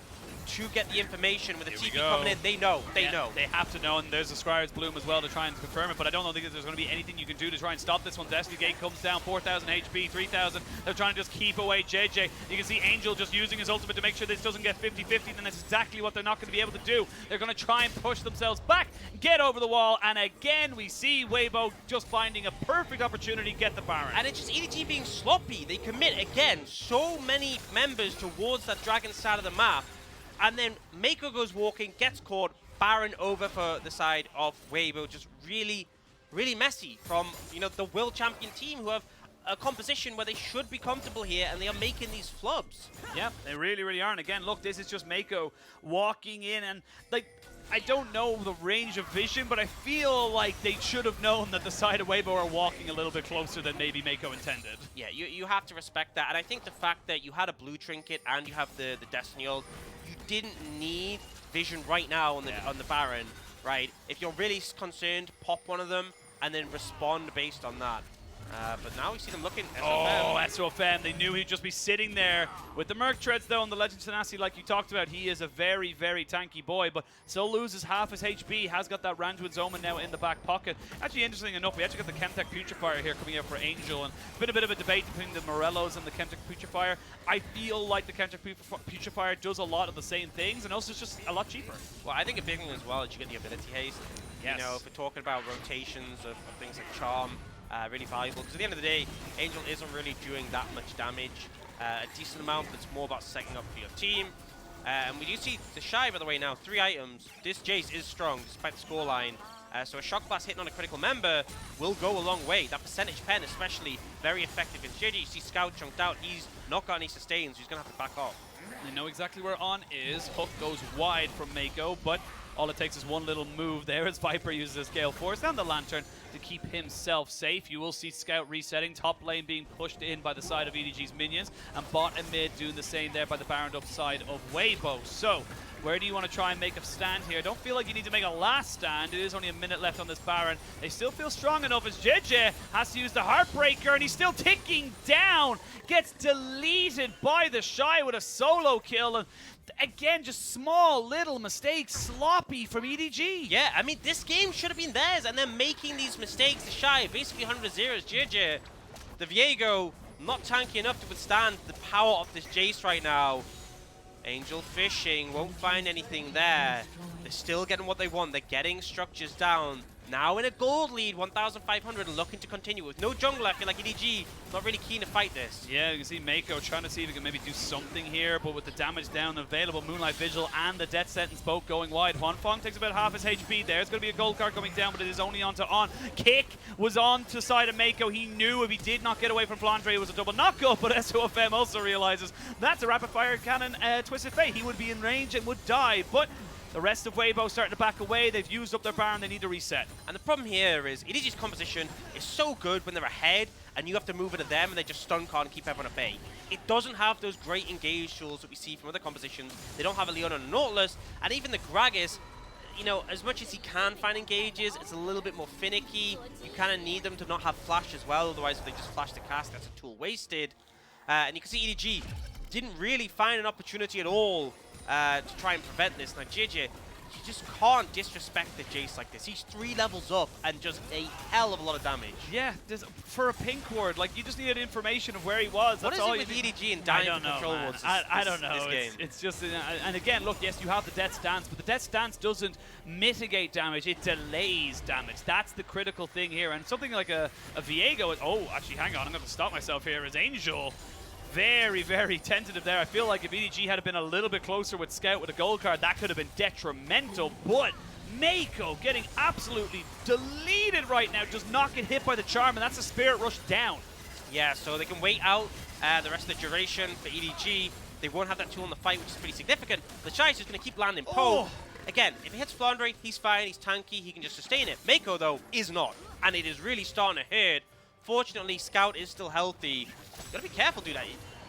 to get the information. With the Here we TP go. coming in, they know. They know. They have to know, and there's a Scryer's Bloom as well to try and confirm it, but I don't think there's going to be anything you can do to try and stop this one. Destiny Gate comes down, 4,000 HP, 3,000. They're trying to just keep away Jiejie. You can see Angel just using his ultimate to make sure this doesn't get 50-50, and that's exactly what they're not going to be able to do. They're going to try and push themselves back, get over the wall, and again we see Weibo just finding a perfect opportunity to get the Baron. And it's just EDG being sloppy. They commit, again, so many members towards that dragon side of the map, and then Meiko goes walking, gets caught, Baron over for the side of Weibo. Just really, really messy from, you know, the world champion team who have a composition where they should be comfortable here, and they are making these flubs. Yeah, they really, really are. And again, look, this is just Meiko walking in, and like, I don't know the range of vision, but I feel like they should have known that the side of Weibo are walking a little bit closer than maybe Meiko intended. Yeah, you have to respect that, and I think the fact that you had a blue trinket and you have the Destiny ult, you didn't need vision right now on the Baron, right? If you're really concerned, pop one of them and then respond based on that. But now we see them looking. Oh, SofM. They knew he'd just be sitting there with the Merc Treads, though, and the Legend Tenacity, like you talked about. He is a very, very tanky boy, but still loses half his HP. Has got that Randuin's Omen now in the back pocket. Actually, interesting enough, we actually got the Chemtech Putrefier here coming out for Angel, and it's been a bit of a debate between the Morellos and the Chemtech Putrefier. I feel like the Chemtech Putrefier does a lot of the same things, and also it's just a lot cheaper. Well, I think a big one as well is you get the ability haste. Yes. You know, if we're talking about rotations of things like Charm, really valuable, because at the end of the day, Angel isn't really doing that much damage. A decent amount, but it's more about setting up for your team. And we do see TheShy, by the way, now 3 items. This Jayce is strong, despite the scoreline. So a Shock Blast hitting on a critical member will go a long way. That percentage pen, especially, very effective in Jiejie. You see Scout chunked out. He's not got any sustains. He's going to have to back off. They know exactly where On is. Hook goes wide from Meiko, but all it takes is one little move there as Viper uses his Gale Force down the Lantern to keep himself safe. You will see Scout resetting, top lane being pushed in by the side of EDG's minions, and bot and mid doing the same there by the Baron up side of Weibo. So, where do you want to try and make a stand here? Don't feel like you need to make a last stand. It is only a minute left on this Baron. They still feel strong enough as Jiejie has to use the Heartbreaker, and he's still ticking down. Gets deleted by TheShy with a solo kill. And again, just small little mistakes, sloppy from EDG. Yeah, I mean, this game should have been theirs, and they're making these mistakes. TheShy basically 100-0 as Jiejie. The Viego not tanky enough to withstand the power of this Jayce right now. Angel fishing, won't find anything there. They're still getting what they want. They're getting structures down. Now in a gold lead, 1,500, and looking to continue. With no jungler, I feel like EDG not really keen to fight this. Yeah, you can see Meiko trying to see if he can maybe do something here, but with the damage down available, Moonlight Vigil and the Death Sentence both going wide. Huanfeng takes about half his HP. There's going to be a gold card coming down, but it is only onto On. Kick was on to side of Meiko. He knew if he did not get away from Flandre, it was a double knockup, but SofM also realizes that's a rapid fire cannon Twisted Fate. He would be in range and would die, but the rest of Weibo starting to back away. They've used up their Baron. They need to reset. And the problem here is EDG's composition is so good when they're ahead and you have to move into them and they just stun con and keep everyone at bay. It doesn't have those great engage tools that we see from other compositions. They don't have a Leona and a Nautilus, and even the Gragas, you know, as much as he can find engages, it's a little bit more finicky. You kind of need them to not have flash as well, otherwise if they just flash the cast, that's a tool wasted. And you can see EDG didn't really find an opportunity at all to try and prevent this. Now Jiejie, you just can't disrespect the Jayce like this. He's 3 levels up and just a hell of a lot of damage. Yeah, for a pink ward, like you just needed information of where he was. What That's is all it with you EDG and dying to control man. wards I don't know. this game? It's just, and again, look, yes, you have the Death Stance, but the Death Stance doesn't mitigate damage, it delays damage. That's the critical thing here. And something like a Viego, oh, actually, hang on, I'm going to stop myself here, as Angel. Very, very tentative there. I feel like if EDG had been a little bit closer with Scout with a gold card, that could have been detrimental, but Meiko getting absolutely deleted right now, does not get hit by the charm, and that's a Spirit Rush down. Yeah, so they can wait out the rest of the duration for EDG. They won't have that tool in the fight, which is pretty significant. TheShy is just going to keep landing poke. Again, if he hits Flandre, he's fine, he's tanky, he can just sustain it. Meiko, though, is not, and it is really starting to hurt. Fortunately, Scout is still healthy. You gotta be careful, dude.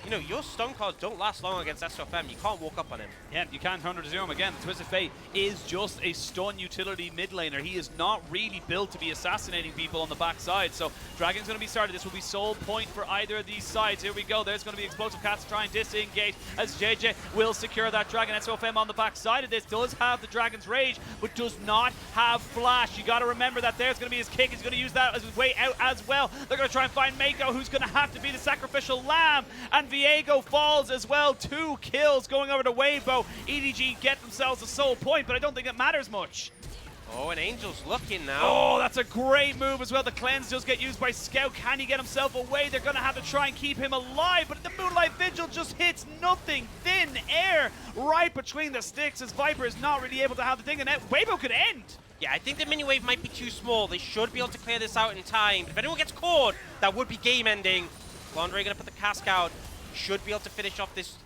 you know, your stun cards don't last long against SofM. You can't walk up on him. Yeah, you can't 100-0 him again. Twisted Fate is just a stun utility mid laner. He is not really built to be assassinating people on the backside. So Dragon's going to be started. This will be sole point for either of these sides. Here we go. There's going to be explosive cats to try and disengage as Jiejie will secure that Dragon. SofM on the backside of this does have the Dragon's Rage, but does not have Flash. You got to remember that there's going to be his kick. He's going to use that as his way out as well. They're going to try and find Meiko, who's going to have to be the sacrificial lamb. And Viego falls as well. 2 kills going over to Weibo. EDG get themselves a sole point, but I don't think it matters much. Oh, and Angel's looking now. Oh, that's a great move as well. The cleanse does get used by Scout. Can he get himself away? They're going to have to try and keep him alive, but the Moonlight Vigil just hits nothing. Thin air right between the sticks as Viper is not really able to have the thing, and Weibo could end. Yeah, I think the mini wave might be too small. They should be able to clear this out in time. If anyone gets caught, that would be game ending. Flandre going to put the cask out. Should be able to finish off this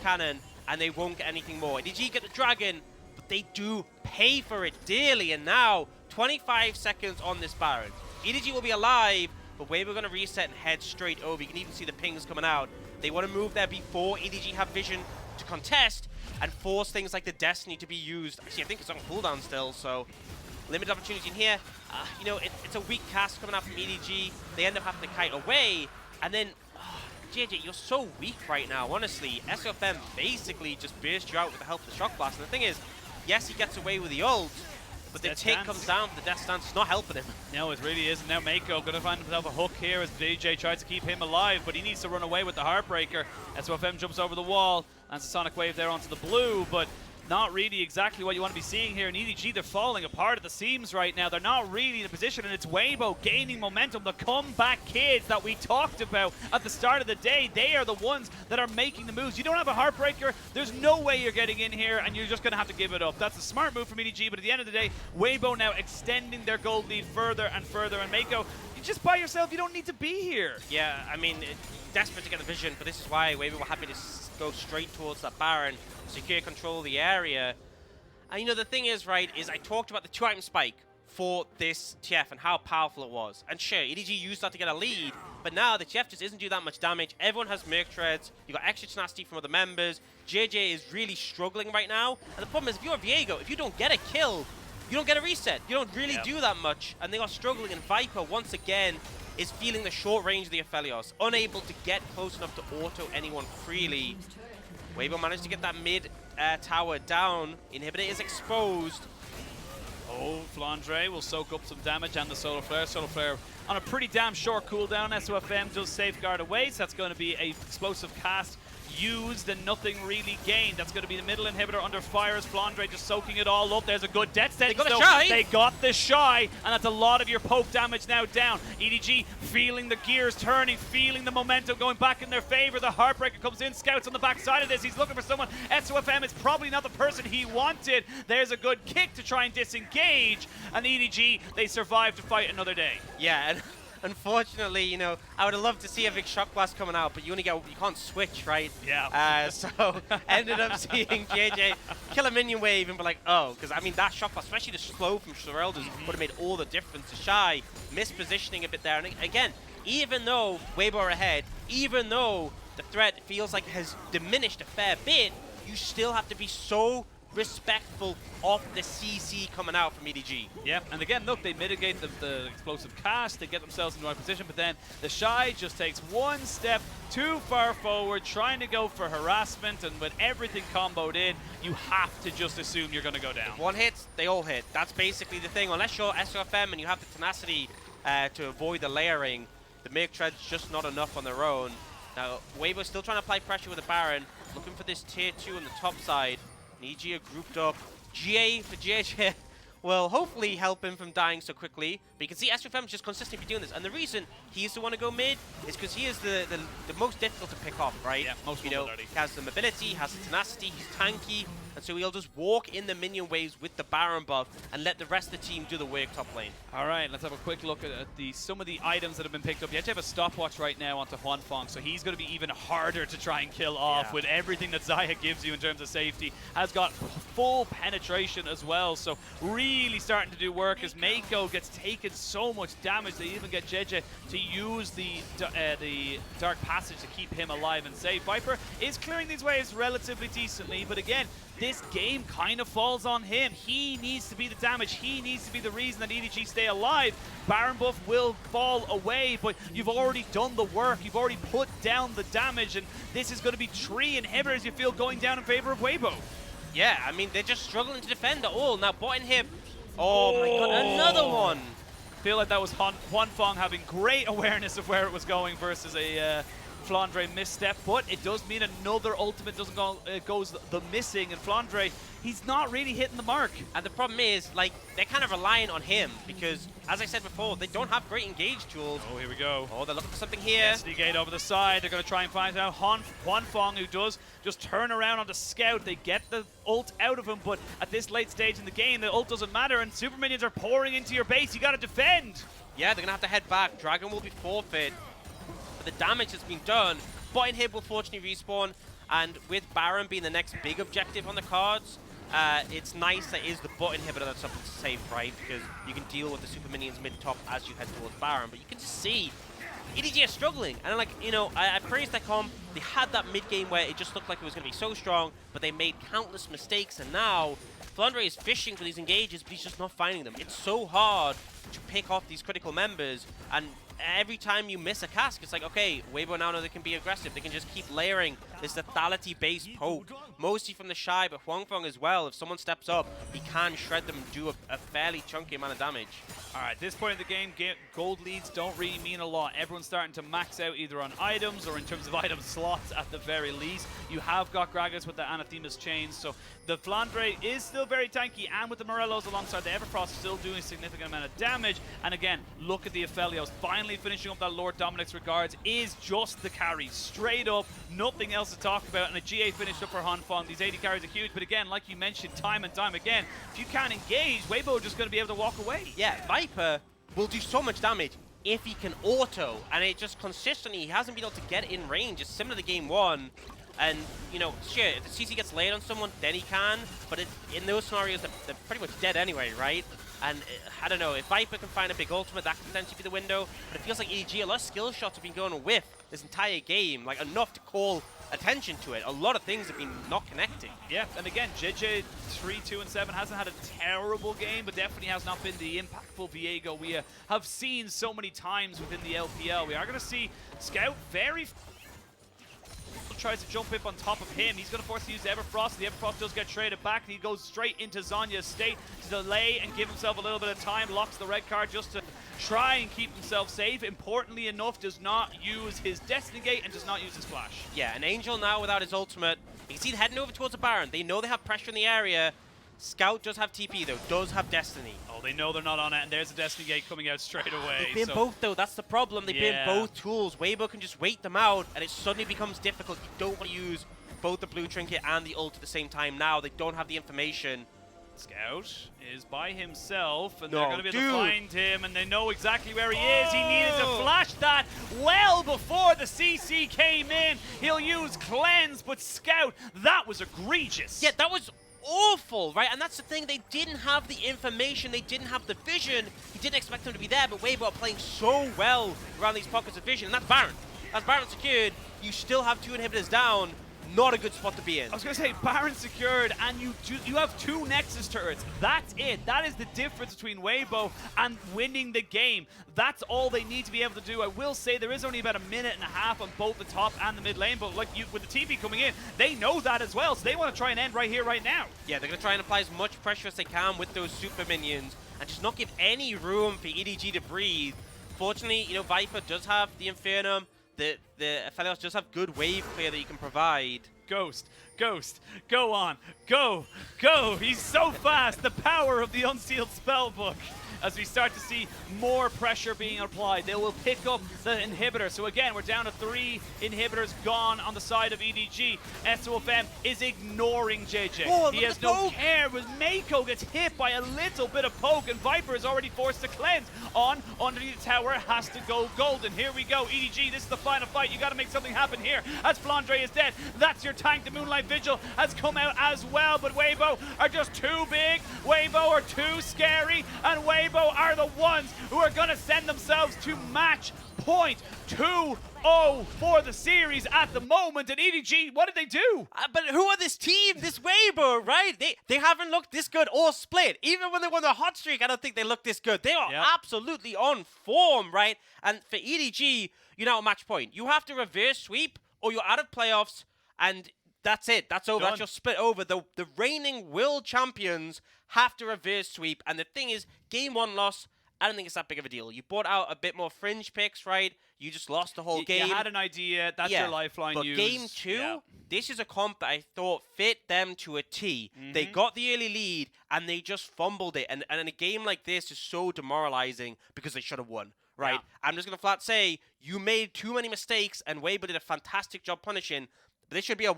cannon, and they won't get anything more. EDG get the Dragon, but they do pay for it dearly. And now, 25 seconds on this Baron. EDG will be alive, but Weibo going to reset and head straight over. You can even see the pings coming out. They want to move there before EDG have vision to contest and force things like the Destiny to be used. Actually, I think it's on cooldown still, so limited opportunity in here. You know, it's a weak cast coming out from EDG. They end up having to kite away, and then Jiejie, you're so weak right now, honestly. SofM basically just burst you out with the help of the Shock Blast. And the thing is, yes, he gets away with the ult, but the tick comes down for the Death Stance. It's not helping him. No, it really isn't. Now Meiko going to find himself a hook here as DJ tries to keep him alive, but he needs to run away with the Heartbreaker. SofM jumps over the wall, lands a Sonic Wave there onto the blue, but not really exactly what you want to be seeing here. In EDG, they're falling apart at the seams right now. They're not really in a position, and it's Weibo gaining momentum. The comeback kids that we talked about at the start of the day, they are the ones that are making the moves. You don't have a Heartbreaker, there's no way you're getting in here, and you're just going to have to give it up. That's a smart move from EDG, but at the end of the day, Weibo now extending their gold lead further and further, and Meiko, you just by yourself, you don't need to be here. Yeah, I mean, desperate to get the vision, but this is why Weibo were happy to go straight towards that Baron, secure control of the area. And you know, the thing is, right, is I talked about the 2-item spike for this TF and how powerful it was. And sure, EDG used that to get a lead, but now the TF just isn't doing that much damage. Everyone has Merc Treads, you got extra tenacity from other members. Jiejie is really struggling right now. And the problem is, if you're Viego, if you don't get a kill, you don't get a reset. You don't really do that much. And they are struggling, and Viper, once again, is feeling the short range of the Aphelios, unable to get close enough to auto anyone freely. Weibo managed to get that mid tower down. Inhibitor is exposed. Oh, Flandre will soak up some damage and the Solar Flare. Solar Flare on a pretty damn short cooldown. SofM does safeguard away, so that's going to be a explosive cast used and nothing really gained. That's going to be the middle inhibitor under fire as Flandre just soaking it all up. There's a good death sentence. They got a Shy. They got the Shy, and that's a lot of your poke damage now down. EDG feeling the gears turning, feeling the momentum going back in their favor. The Heartbreaker comes in, Scout's on the backside of this. He's looking for someone. SofM is probably not the person he wanted. There's a good kick to try and disengage, and EDG, they survive to fight another day. Yeah, and unfortunately, you know, I would have loved to see a big Shock Blast coming out, but you can't switch, right? Yeah. So ended up seeing Jiejie kill a minion wave and be like, oh, because I mean that Shock Blast, especially the slow from Sorelda's, would have made all the difference. TheShy mispositioning a bit there, and again, even though Weibo are ahead, even though the threat feels like it has diminished a fair bit, you still have to be so respectful of the CC coming out from EDG. Yeah, and again, look, they mitigate the explosive cast, they get themselves in the right position, but then TheShy just takes one step too far forward, trying to go for harassment, and with everything comboed in, you have to just assume you're going to go down. If one hits, they all hit. That's basically the thing. Unless you're SofM and you have the tenacity to avoid the layering, the Merc Tread's just not enough on their own. Now, Weibo's still trying to apply pressure with the Baron, looking for this tier 2 on the top side. EDG are grouped up. GA for Jiejie will hopefully help him from dying so quickly. But you can see SofM is just consistently doing this. And the reason he used to want to go mid is because he is the most difficult to pick off, right? Yeah, most he has the mobility, he has the tenacity, he's tanky. and so he'll just walk in the minion waves with the Baron buff and let the rest of the team do the work top lane. All right, let's have a quick look at some of the items that have been picked up. You actually have a stopwatch right now onto Huanfeng, so he's going to be even harder to try and kill off with everything that Xayah gives you in terms of safety. Has got full penetration as well, so really starting to do work as Meiko gets taken so much damage. They even get Jiejie to use the Dark Passage to keep him alive and safe. Viper is clearing these waves relatively decently, but again, this game kind of falls on him. He needs to be the damage. He needs to be the reason that EDG stay alive. Baron buff will fall away, but you've already done the work. You've already put down the damage, and this is going to be 3 inhibitors, you feel, going down in favor of Weibo. Yeah, I mean, they're just struggling to defend at all. Now, bot inhib. Oh my god, another one. I feel like that was Huanfeng having great awareness of where it was going versus a Flandre misstep, but it does mean another ultimate doesn't go, goes the missing, and Flandre, he's not really hitting the mark. And the problem is, like, they're kind of relying on him because, as I said before, they don't have great engage tools. Oh, here we go. Oh, they're looking for something here. Destiny Gate over the side. They're going to try and find out Huanfeng, who does just turn around on the scout. They get the ult out of him, but at this late stage in the game, the ult doesn't matter, and super minions are pouring into your base. You got to defend. Yeah, they're going to have to head back. Dragon will be forfeit. But the damage has been done. Bot inhib will fortunately respawn, and with Baron being the next big objective on the cards, it's nice that it is the bot inhibitor that's up to safe, right? Because you can deal with the super minions mid-top as you head towards Baron, but you can just see EDG are struggling. And like, you know, I praised that comp. They had that mid-game where it just looked like it was going to be so strong, but they made countless mistakes, and now Flandre is fishing for these engages, but he's just not finding them. It's so hard to pick off these critical members, and every time you miss a cask, it's like, okay, Weibo now know they can be aggressive. They can just keep layering this lethality-based poke, mostly from TheShy, but Huanfeng as well. If someone steps up, he can shred them and do a fairly chunky amount of damage. All right, at this point in the game, gold leads don't really mean a lot. Everyone's starting to max out either on items or in terms of item slots at the very least. You have got Gragas with the Anathema's chains, so the Flandre is still very tanky, and with the Morellos alongside the Everfrost still doing a significant amount of damage. And again, look at the Aphelios. Finally finishing up that Lord Dominic's regards is just the carry. Straight up, nothing else to talk about, and a GA finished up for Huanfeng. These 80 carries are huge, but again, like you mentioned time and time again, if you can't engage, Weibo are just going to be able to walk away. Yeah, Viper will do so much damage if he can auto, and it just consistently, he hasn't been able to get in range. It's similar to game 1. And, you know, sure, if the CC gets laid on someone, then he can, but in those scenarios, they're pretty much dead anyway, right? And I don't know, if Viper can find a big ultimate, that could potentially be the window, but it feels like EDG, a lot of skill shots have been going with this entire game, like enough to call attention to it. A lot of things have been not connecting. Yeah, and again, Jiejie 3, 2, and 7 hasn't had a terrible game, but definitely has not been the impactful Viego we have seen so many times within the LPL. We are going to see Scout very tries to jump up on top of him. He's going to force to use the Everfrost. The Everfrost does get traded back. He goes straight into Zhonya's state to delay and give himself a little bit of time. Locks the red card just to try and keep himself safe. Importantly enough, does not use his Destiny Gate and does not use his flash. Yeah, an Angel now without his ultimate. You can see heading over towards the Baron. They know they have pressure in the area. Scout does have TP though, does have Destiny. Oh, they know they're not on it, and there's a Destiny Gate coming out straight away. They bin both though, that's the problem. They bin both tools. Weibo can just wait them out, and it suddenly becomes difficult. You don't want to use both the blue trinket and the ult at the same time now. They don't have the information. Scout is by himself, and they're going to be able to find him, and they know exactly where he is. He needed to flash that well before the CC came in. He'll use Cleanse, but Scout, that was egregious. Yeah, that was awful, right? And that's the thing, they didn't have the information, they didn't have the vision. He didn't expect them to be there, but Weibo are playing so well around these pockets of vision, and that's Baron. That's Baron secured. You still have 2 inhibitors down. Not a good spot to be in. I was going to say, Baron secured, and you have 2 Nexus turrets. That's it. That is the difference between Weibo and winning the game. That's all they need to be able to do. I will say there is only about 1.5 minutes on both the top and the mid lane, but like with the TP coming in, they know that as well, so they want to try and end right here, right now. Yeah, they're going to try and apply as much pressure as they can with those super minions and just not give any room for EDG to breathe. Fortunately, you know, Viper does have the Infernum. The Aphelios does have good wave clear that you can provide. Ghost, go on, go. He's so fast. The power of the unsealed spellbook. as we start to see more pressure being applied. They will pick up the inhibitor. So again, we're down to 3 inhibitors gone on the side of EDG. SofM is ignoring Jiejie. Oh, he has no care, but Meiko gets hit by a little bit of poke, and Viper is already forced to cleanse on underneath the tower. Has to go golden. Here we go. EDG, this is the final fight. You got to make something happen here as Flandre is dead. That's your tank. The Moonlight Vigil has come out as well, but Weibo are just too big. Weibo are too scary, and Weibo are the ones who are going to send themselves to match point 2-0 for the series at the moment. And EDG, what did they do? But who are this team? This Weibo, right? They haven't looked this good all split. Even when they won the hot streak, I don't think they looked this good. They are absolutely on form, right? And for EDG, you're now at match point. You have to reverse sweep or you're out of playoffs, and that's it. That's over. That's your split over. The reigning world champions have to reverse sweep. And the thing is, game 1 loss, I don't think it's that big of a deal. You brought out a bit more fringe picks, right? You just lost the whole game. You had an idea. That's your lifeline. But game 2, this is a comp that I thought fit them to a T. They got the early lead, and they just fumbled it. And in a game like this is so demoralizing because they should have won, right? I'm just going to flat say, you made too many mistakes, and Weibo did a fantastic job punishing. But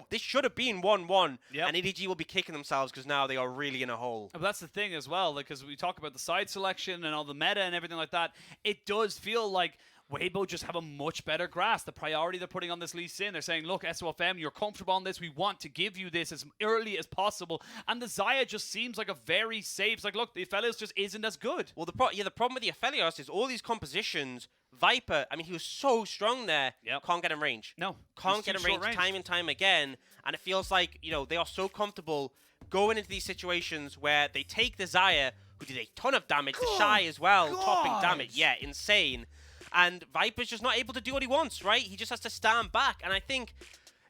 this should have been 1-1, and EDG will be kicking themselves because now they are really in a hole. But that's the thing as well, because we talk about the side selection and all the meta and everything like that. It does feel like Weibo just have a much better grasp. The priority they're putting on this Lee Sin, they're saying, look, SofM, you're comfortable on this. We want to give you this as early as possible. And the Xayah just seems like a very safe. It's like, look, the Aphelios just isn't as good. Well, the problem with the Aphelios is all these compositions. Viper, I mean, he was so strong there. Can't get in range. No. Can't get in range time and time again. And it feels like, you know, they are so comfortable going into these situations where they take the Xayah, who did a ton of damage, TheShy as well, topping damage. Yeah, insane. And Viper's just not able to do what he wants, right? He just has to stand back. And I think,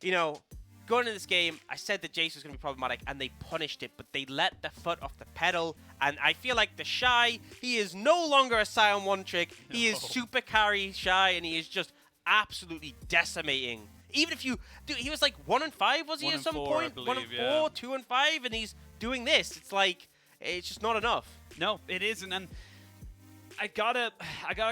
you know, going into this game, I said that Jayce was going to be problematic, and they punished it, but they let the foot off the pedal. And I feel like TheShy, he is no longer a Scion one trick. He is super carry Shy, and he is just absolutely decimating. Even if you, dude, he was like 1-5, was he at some point? 1-4, 2-5, and he's doing this. It's like, it's just not enough. No, it isn't. And I gotta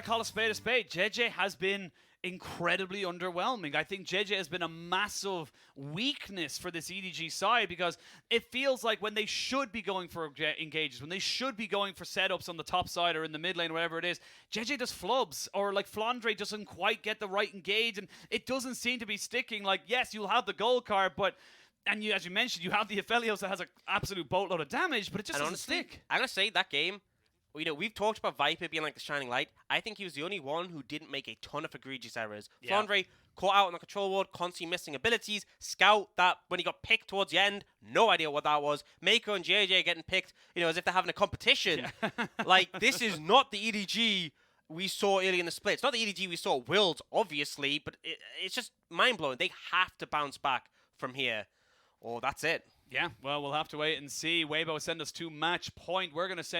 call a spade a spade. Jiejie has been incredibly underwhelming. I think Jiejie has been a massive weakness for this EDG side, because it feels like when they should be going for engages, when they should be going for setups on the top side or in the mid lane, whatever it is, Jiejie just flubs, or like Flandre doesn't quite get the right engage, and it doesn't seem to be sticking. Like, yes, you'll have the gold card, but and you, as you mentioned, you have the Aphelios that has an absolute boatload of damage, but it just doesn't stick. I'm gonna say that game, you know, we've talked about Viper being like the shining light. I think he was the only one who didn't make a ton of egregious errors. Flandre caught out on the control ward, constantly missing abilities. Scout, that when he got picked towards the end, no idea what that was. Meiko and Jiejie getting picked, you know, as if they're having a competition. Like, this is not the EDG we saw early in the split. It's not the EDG we saw Wilds, obviously, but it's just mind-blowing. They have to bounce back from here, or that's it. Yeah, well, we'll have to wait and see. Weibo send us to match point. We're going to send